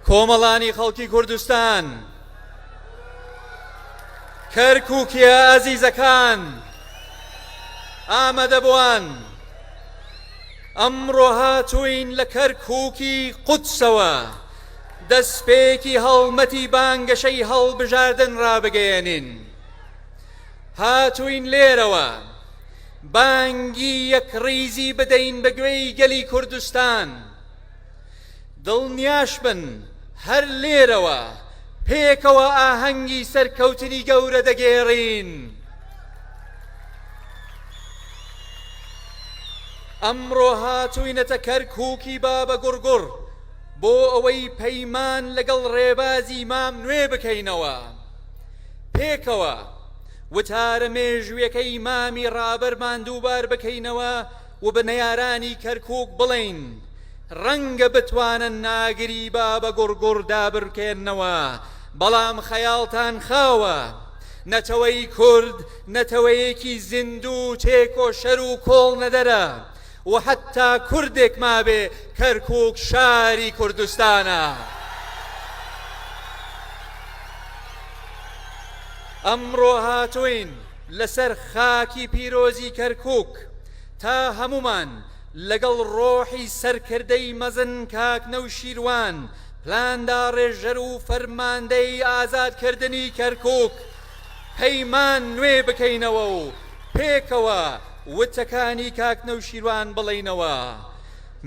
کۆمەڵانی خەڵکی کوردستان، کەرکووکیە ئازیزەکان، ئامادە بووان ئەمڕۆ هاتووین لە کەرکووکی قودسەوە دەستپێکی هەڵمەتی بانگەشەی هەڵبژاردن ڕابگەیەنین. هاتووین لێرەوە بانگی یەک ڕیزی بدەین بە گوێی گەلی کوردستان. دڵنیاش بن هەر لێرەوە پێکەوە ئاهەنگی سەرکەوتنی گەورە دەگێڕین. ئەمڕۆ هاتووینەتە کەرکووکی بابە گوڕگوڕ بۆ ئەوەی پەیمان لەگەڵ ڕێبازی مام نوێ بکەینەوە. پێکەوە وتارە مێژوویەکەی مامی ڕابەرمان دووبار بکەینەوە و بە نەیارانی کەرکووک بڵێین ڕەنگە بتوانن ناگری بابە گوڕگوڕ دابڕکێننەوە، بەڵام خەیاڵتان خاوە نەتەوەی کورد نەتەوەیەکی زیندوو تێکۆ شەر و کۆڵ نەدەرە و حتا کوردێک مابێ کەرکووک شاری کوردستانە. ئەمڕۆ هاتووین لەسەر خاکی پیرۆزی کەرکووک تا هەمومان لەگەڵ ڕۆحی سەرکردەی مەزن کاک نەوشیروان پلاندا ڕێژەر و فەرماندەی ئازادکردنی کەرکووک پەیمان نوێ بکەینەوە و پێکەوە وتەکانی کاک نەوشیروان بڵێینەوە.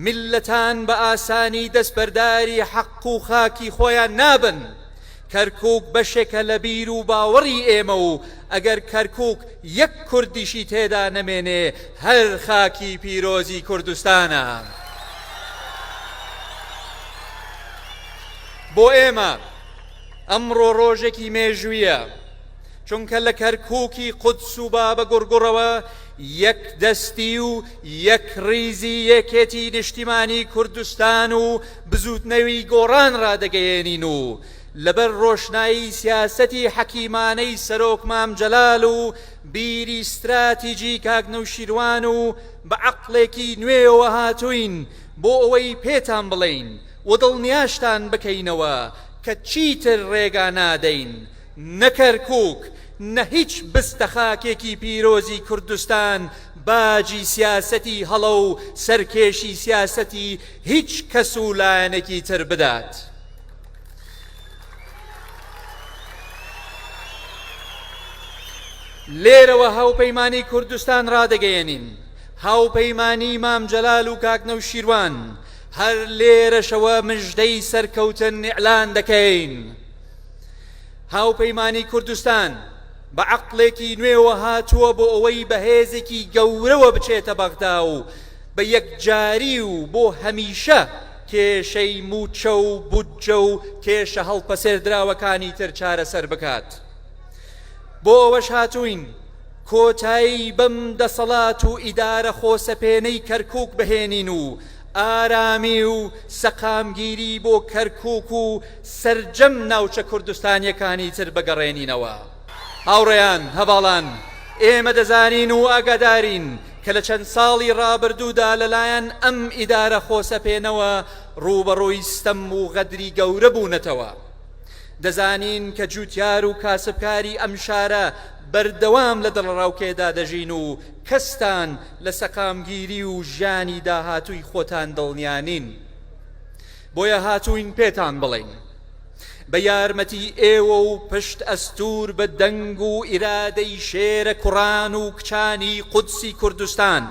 میلەتان بە ئاسانی دەستبەرداری حەق و خاکی خۆیان نابن. کەرکووک بەشێکە لە بیر و باوەڕی ئێمە و ئەگەر کەرکووک یەک کوردیشی تێدا نەمێنێ هەر خاکی پیرۆزی کوردستانە. بۆ ئێمە ئەمڕۆ ڕۆژێکی مێژوویە، چونکە لە کەرکووکی قودس و بابە گوڕگوڕەوە یەک دەستی و یەک ڕیزی یەکێتی نیشتیمانی کوردستان و بزوتنەوەی گۆڕان ڕادەگەیەنین و لەبەر ڕۆشنایی سیاسەتی حەکیمانەی سەرۆک مام جەلال و بیری استراتیجی کاک نەوشیروان و بە عەقڵێکی نوێەوە هاتووین بۆ ئەوەی پێتان بڵێین و دڵنیاشتان بکەینەوە کە چیتر ڕێگا نادەین، نە کەرکووک نە هیچ بستە خاکێکی پیرۆزی کوردستان باجی سیاسەتی هەڵە و سەرکێشی سیاسەتی هیچ کەس و لایەنێکی تر بدات. لێرەوە هاوپەیمانی کوردستان ڕادەگەیەنین، هاوپەیمانی مام جەلال و کاک نەوشیروان، هەر لێرەشەوە مژدەی سەرکەوتن ئیعلان دەکەین. هاوپەیمانی کوردستان بە عەقڵێکی نوێوە هاتووە بۆ ئەوەی بەهێزێکی گەورەوە بچێتە بەغدا و بە یەکجاری و بۆ هەمیشە کێشەی موچە و بودجە و کێشە هەڵپەسێردراوەکانی تر چارەسەر بکات. بۆ ئەوەش هاتووین کۆتایی بەم دەسەڵات و ئیدارە خۆسەپێنەی کەرکووک بهێنین و ئارامی و سەقامگیری بۆ کەرکووک و سەرجەم ناوچە کوردستانیەکانی تر بگەڕێنینەوە. هاوڕێیان هەڤاڵان، ئێمە دەزانین و ئاگادارین کە لە چەند ساڵی ڕابردوودا لەلایەن ئەم ئیدارە خۆسەپێنەوە ڕوبەڕووی ستەم و غەدری گەورە بوونەتەوە. دەزانین کە جوتیار و کاسبکاری ئەم شارە بەردەوام لە دڵڕاوکێدا دەژین و کەستان لە سەقامگیری و ژیانی داهاتووی خۆتان دڵنیانین. بۆیە هاتووین پێتان بڵێین بە یارمەتی ئێوە و پشت ئەستور بە دەنگ و ئیرادەی شێرە کوڕان و کچانی قودسی کوردستان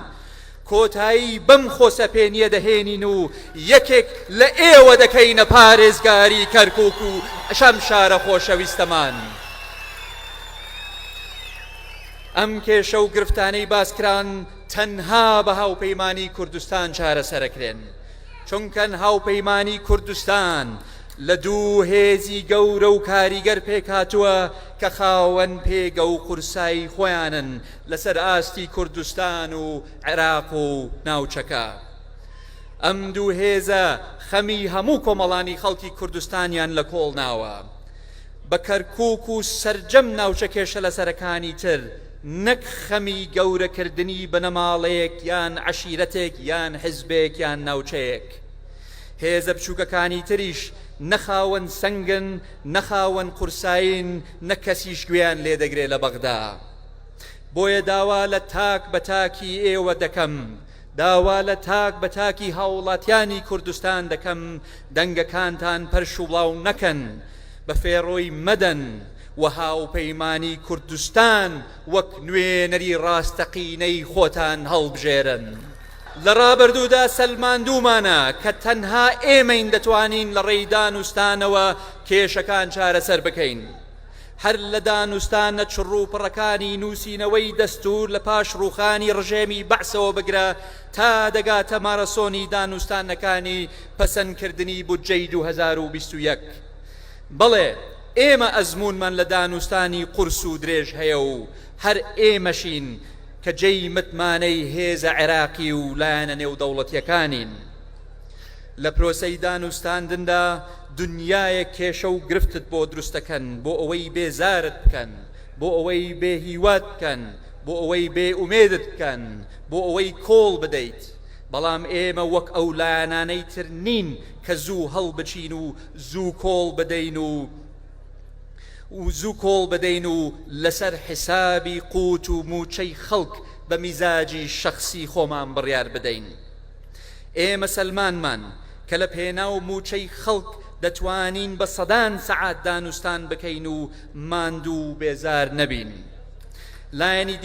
کۆتایی بەم خۆسەپێنیە دەهێنین و یەکێک لە ئێوە دەکەینە پارێزگاری کەرکووک و شەم شارە خۆشەویستەمان. ئەم کێشە و گرفتانەی باسکران تەنها بە هاوپەیمانی کوردستان چارەسەرەکرێن، چونکە هاوپەیمانی کوردستان لە دوو هێزی گەورە و کاریگەر پێکهاتووە کە خاوەن پێگە و قورسایی خۆیانن لەسەر ئاستی کوردستان و عێراق و ناوچەکە. ئەم دوو هێزە خەمی هەموو کۆمەڵانی خەڵکی کوردستانیان لە کۆڵ ناوە بە کەرکووک و سەرجەم ناوچە کێشە لەسەرەکانی تر، نەک خەمی گەورەکردنی بنەماڵەیەک یان عەشیرەتێک یان حیزبێک یان ناوچەیەک. هێزە بچووکەکانی تریش نەخاوەن سەنگن نەخاوەن قورساین نە کەسیش گوێیان لێ دەگرێت لە بەغدا. بۆیە داوا لە تاک بە تاکی ئێوە دەکەم، داوا لە تاک بە تاکی هاوڵاتیانی کوردستان دەکەم، دەنگەکانتان پەرش و بڵاو نەکەن، بە فێڕۆی مەدەن و هاوپەیمانی کوردستان وەک نوێنەری ڕاستەقینەی خۆتان هەڵبژێرن. لە ڕابردوودا سەلماندوومانە کە تەنها ئێمەین دەتوانین لە ڕێی دانوستانەوە کێشەکان چارەسەر بکەین. هەر لە دانوستانە چڕوپڕەکانی نووسینەوەی دەستور لە پاش ڕووخانی ڕژێمی بەعسەوە بگرە تا دەگاتە مارەسۆنی دانوستانەکانی پەسەندکردنی بودجەی 2021. بەڵێ ئێمە ئەزمونمان لە دانوستانی قورس و درێژ هەیە و هەر ئێمەشین کە جێی متمانەی هێزە عێراقی و لایەنە نێودەوڵەتیەکانین. لە پرۆسەی دانوستاندندا دنیایە کێشە و گرفتت بۆ دروستەکەن، بۆ ئەوەی بێزارت بکەن، بۆ ئەوەی بێهیوات بکەن، بۆ ئەوەی بێ ئومێدت بکەن، بۆ ئەوەی کۆڵ بدەیت. بەڵام ئێمە وەک ئەو لایەنانەی تر نین کە زوو هەڵبچین و زوو کۆڵ بدەین و زوو کۆڵ بدەین و لەسەر حسابی قوت و موچەی خەڵک بە میزاجی شەخسی خۆمان بڕیار بدەین. ئێمە سەلمانمان کە لە پێناو موچەی خەڵک دەتوانین بە سەدان سەعات دانوستان بکەین و ماندوو بێزار نەبین. لایەنی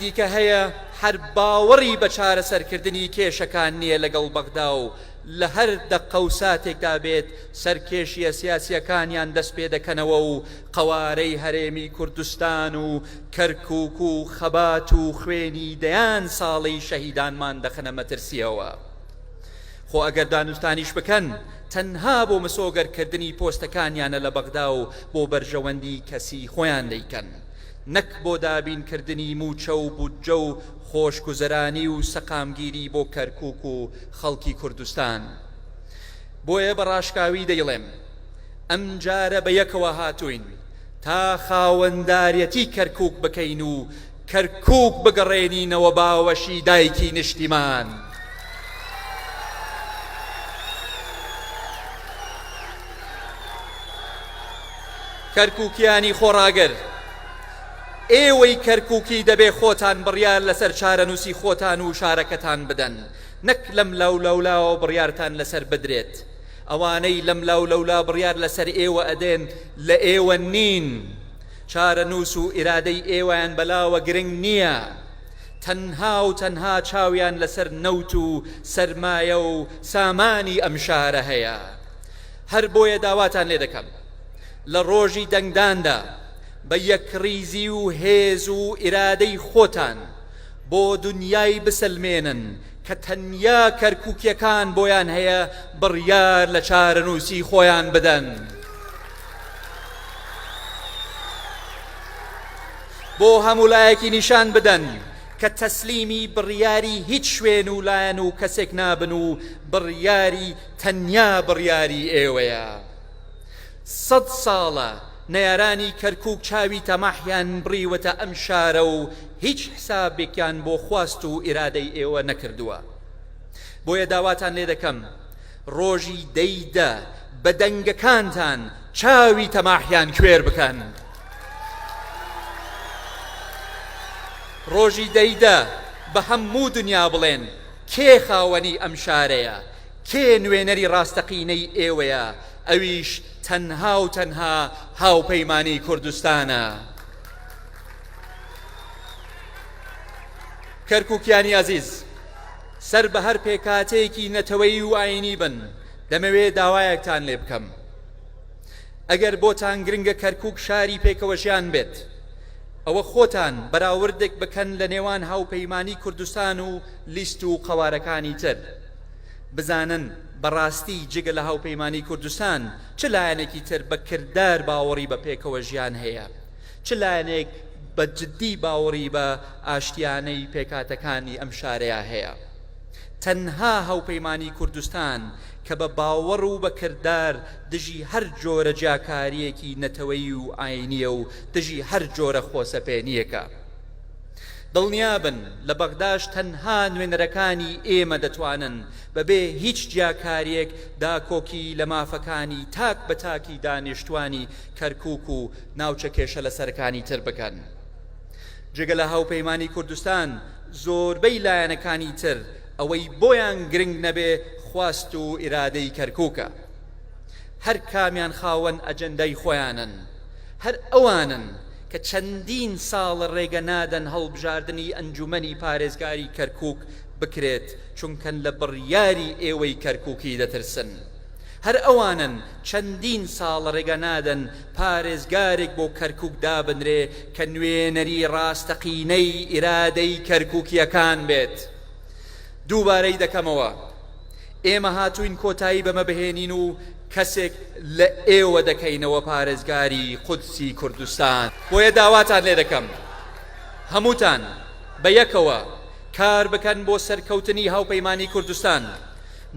دیکە هەیە هەر باوەڕی بە چارەسەرکردنی کێشەکان نییە لەگەڵ بەغدا و لە هەر دەقە و ساتێکدا بێت سەرکێشیە سیاسیەکانیان دەست پێ دەکەنەوە و قەوارەی هەرێمی کوردستان و کەرکووک و خەبات و خوێنی دەیان ساڵی شەهیدانمان دەخەنە مەترسیەوە. خۆ ئەگەر دانوستانیش بکەن تەنها بۆ مسۆگەرکردنی پۆستەکانیانە لە بەغدا و بۆ بەرژەوەندی کەسی خۆیان دەیکەن، نەک بۆ دابینکردنی موچە و بودجە و خۆشگوزەرانی و سەقامگیری بۆ کەرکووک و خەڵکی کوردستان. بۆیە بە ڕاشکاوی دەیڵێم ئەم جارە بە یەکەوە هاتوین تا خاوەنداریەتی کەرکووک بکەین و کەرکووک بگەڕێنینەوە باوەشی دایکی نیشتیمان. کەرکووکیانی خۆڕاگەر، ئێوەی کەرکووکی دەبێ خۆتان بڕیار لەسەر چارەنووسی خۆتان و شارەکەتان بدەن، نەک لەم لاو بڕیارتان لەسەر بدرێت. ئەوانەی لەم لاو بڕیار لەسەر ئێوە ئەدێن لە ئێوە نین. چارەنووس و ئیرادەی ئێوەیان بەلاوە گرنگ نییە، تەنها چاویان لەسەر نەوت و سەرمایە و سامانی ئەم شارە هەیە. هەر بۆیە داواتان لێ دەکەم لە ڕۆژی دەنگداندا بە یەکریزی و هێز و ئیرادەی خۆتان بۆ دنیای بسەلمێنن کە تەنیا کەرکووکیەکان بۆیان هەیە بڕیار لە چارەنووسی خۆیان بدەن. بۆ هەموولایەکی نیشان بدەن کە تەسلیمی بڕیاری هیچ شوێن و لایەن و کەسێک نابن و بڕیاری تەنیا بڕیاری ئێوەیە. 100 ساڵە نەیارانی کەرکووک چاوی تەماحیان بڕیوەتە ئەم شارە و هیچ حسابێکیان بۆ خواست و ئیرادەی ئێوە نەکردووە. بۆیە داواتان لێ دەکەم ڕۆژی دەیدە بە دەنگەکانتان چاوی تەماحیان کوێر بکەن. ڕۆژی دەیدە بە هەموو دنیا بڵێن کێ خاوەنی ئەم شارەیە، کێ نوێنەری ڕاستەقینەی ئێوەیە، ئەویش تەنها و تەنها هاوپەیمانی کوردستانە. کەرکووکیانی عەزیز، سەر بە هەر پێکاتەیەکی نەتەوەیی و ئاینی بن، دەمەوێت داوایەکتان لێ بکەم. ئەگەر بۆتان گرنگە کەرکووک شاری پێکەوەژیان بێت، ئەوە خۆتان بەراوردێک بکەن لە نێوان هاوپەیمانی کوردستان و لیست و قەوارەکانی تر. بزانن بەڕاستی جگە لە هاوپەیمانی کوردستان چ لایەنێکی تر بە کردار باوەڕی بە پێکەوە ژیان هەیە، چ لایەنێک بە جددی باوەڕی بە ئاشتیانەی پێکاتەکانی ئەم شارەیە هەیە. تەنها هاوپەیمانی کوردستان کە بە باوەڕ و بە کردار دژی هەر جۆرە جیاکاریەکی نەتەوەیی و ئاینیە و دژی هەر جۆرە خۆسەپێنیەکە. دڵنیابن لە بەغداش تەنها نوێنەرەکانی ئێمە دەتوانن بەبێ هیچ جیاکاریەک داکۆکی لە مافەکانی تاک بە تاکی دانیشتوانی کەرکووک و ناوچە کێشە لە سەرەکانی تر بکەن. جگە لە هاوپەیمانی کوردستان زۆربەی لایەنەکانی تر ئەوەی بۆیان گرنگ نەبێ خواست و ئیرادەی کەرکووکە. هەر کامیان خاوەن ئەجەندەی خۆیانن، هەر ئەوانن کە چەندین ساڵ ڕێگە نادەن هەڵبژاردننی ئەنجومەنی پارێزگاری کەرکووک بکرێت چونکەن لە بڕیاری ئێوەی کەرکووکی دەترسن. هەر ئەوانن چەندین ساڵ ڕێگە نادەن پارێزگارێک بۆ کەرکووک دابنرێ کە نوێنەری ڕاستەقینەی ئیرادەی کەرکووکیەکان بێت. دووبارەی دەکەمەوە، ئێمە هاتووین کۆتایی بەمە بهێنین و کەسێک لە ئێوە دەکەینەوە پارێزگاری قودسی کوردستان. بۆیە داواتان لێ دەکەم هەمووتان بە یەکەوە کار بکەن بۆ سەرکەوتنی هاوپەیمانی کوردستان،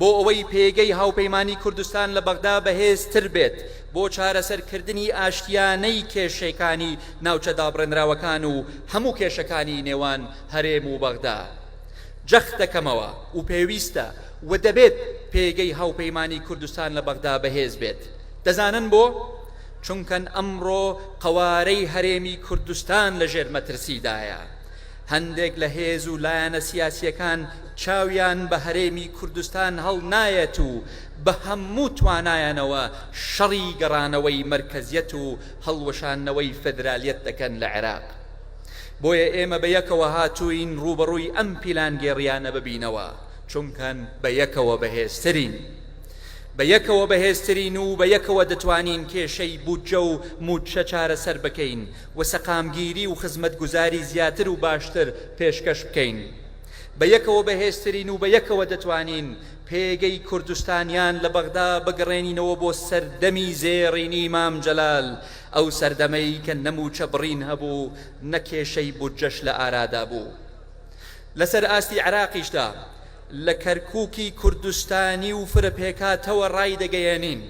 بۆ ئەوەی پێگەی هاوپەیمانی کوردستان لە بەغدا بەهێزتر بێت، بۆ چارەسەرکردنی ئاشتیانەی کێشەکانی ناوچە دابڕێنراوەکان و هەموو کێشەکانی نێوان هەرێم و بەغدا. جەخت دەکەمەوە و پێویستە و دەبێت پێگەی هاوپەیمانی کوردستان لە بەغدا بەهێز بێت. دەزانن بۆ؟ چونکەن ئەمڕۆ قەوارەی هەرێمی کوردستان لە ژێر مەترسیدایە. هەندێک لە هێز و لایەنە سیاسیەکان چاویان بە هەرێمی کوردستان هەڵ نایەت و بە هەموو توانایانەوە شەڕی گەڕانەوەی مەرکەزیەت و هەڵوەشانەوەی فێدرالیەت دەکەن لە عێراق. بۆیە ئێمە بە یەکەوە هاتووین ڕوبەڕووی ئەم پیلانگێڕیانە ببینەوە، چونکەن بە یەکەوە بەهێزترین. بە یەکەوە بەهێزترین و بە یەکەوە دەتوانین کێشەی بودجە و موچە چارەسەر بکەین و سەقامگیری و خزمەتگوزاری زیاتر و باشتر پێشکەش بکەین. بە یەکەوە بەهێزترین و بە یەکەوە دەتوانین پێگەی کوردستانیان لە بەغدا بگەڕێنینەوە بۆ سەردەمی زێڕینی مام جەلال، ئەو سەردەمەی کە نەموچە بڕین هەبوو نەکێشەی بودجەش لە ئارادا بوو. لەسەر ئاستی عێراقیشدا لە کەرکووکی کوردستانی و فرەپێکاتەوە ڕای دەگەیەنین.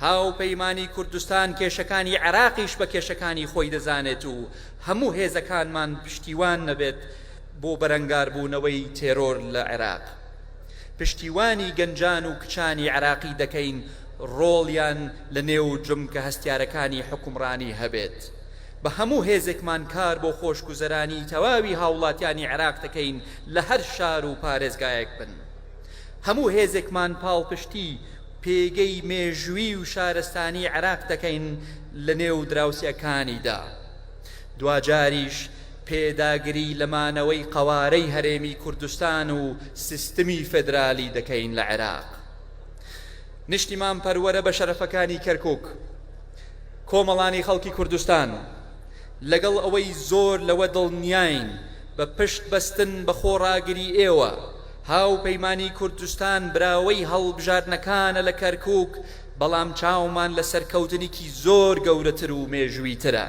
هاوپەیمانی کوردستان کێشەکانی عێراقیش بە کێشەکانی خۆی دەزانێت و هەموو هێزەکانمان پشتیوان نەبێت بۆ بەرەنگاربوونەوەی تێرۆر لە عێراق. پشتیوانی گەنجان و کچانی عێراقی دەکەین ڕۆڵیان لە نێو جمکە هەستیارەکانی حکومڕانی هەبێت. بە هەموو هێزێکمان کار بۆ خۆشگوزەرانی تەواوی هاوڵاتیانی عێراق دەکەین لە هەر شار و پارێزگایەک بن. هەموو هێزێکمان پاڵپشتی پێگەی مێژووی و شارستانی عێراق دەکەین لە نێو دراوسێکانیدا. دوجاریش پێداگری لەمانەوەی قەوارەی هەرێمی کوردستان و سیستمی فێدرالی دەکەین لە عێراق. نیشتیمان پەروەرە بە شەرەفەکانی کەرکووک، کۆمەڵانی خەڵکی کوردستان، لەگەڵ ئەوەی زۆر لەوە دڵنیاین بە پشت بەستن بە خۆڕاگری ئێوە هاوپەیمانی کوردستان براوەی هەڵبژاردنەکانە لە کەرکووک، بەڵام چاومان لە سەرکەوتنێکی زۆر گەورەتر و مێژوویترە.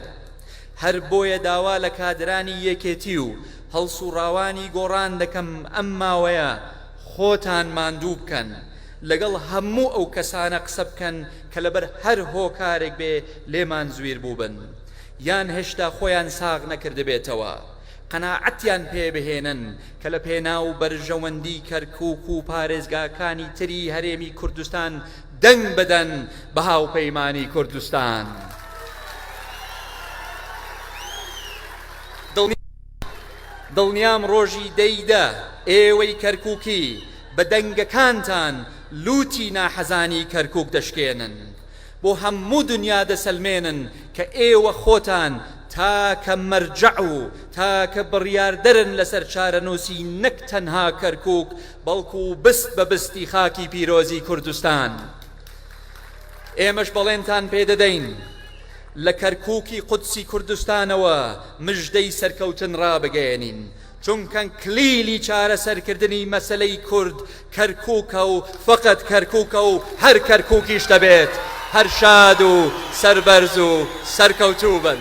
هەر بۆیە داوا لە کادرانی یەکێتی و هەڵسوڕاوانی گۆڕان دەکەم ئەم ماوەیە خۆتان ماندوو بکەن، لەگەڵ هەموو ئەو کەسانە قسە بکەن کە لەبەر هەر هۆکارێک بێ لێمان زویر بووبن یان هێشتا خۆیان ساغ نەکردبێتەوە. قەناعەتیان پێ بهێنن کە لە پێناو بەرژەوەندی کەرکووک و پارێزگاکانی تری هەرێمی کوردستان دەنگ بدەن بە هاوپەیمانی کوردستان. دڵنیام ڕۆژی دەیدا ئێوەی کەرکووکی بە دەنگەکانتان لوتی ناحەزانی کەرکووک دەشکێنن، بۆ هەموو دنیا دەسەلمێنن کە ئێوە خۆتان تاکە مەرجەع و تاکە بڕیاردەرن لەسەر چارەنووسی نەک تەنها کەرکووک بەڵکو بست بە بستی خاکی پیرۆزی کوردستان. ئێمەش بەڵێنتان پێدەدەین لە کەرکووکی قودسی کوردستانەوە مژدەی سەرکەوتن ڕابگەیەنین، چونکە کلیلی چارەسەرکردنی مەسەلەی کورد کەرکووکە و فقط کەرکووکە و هەر کەرکووکیش دەبێت هەر شاد و سەربەرز و سەرکەوتوو بن.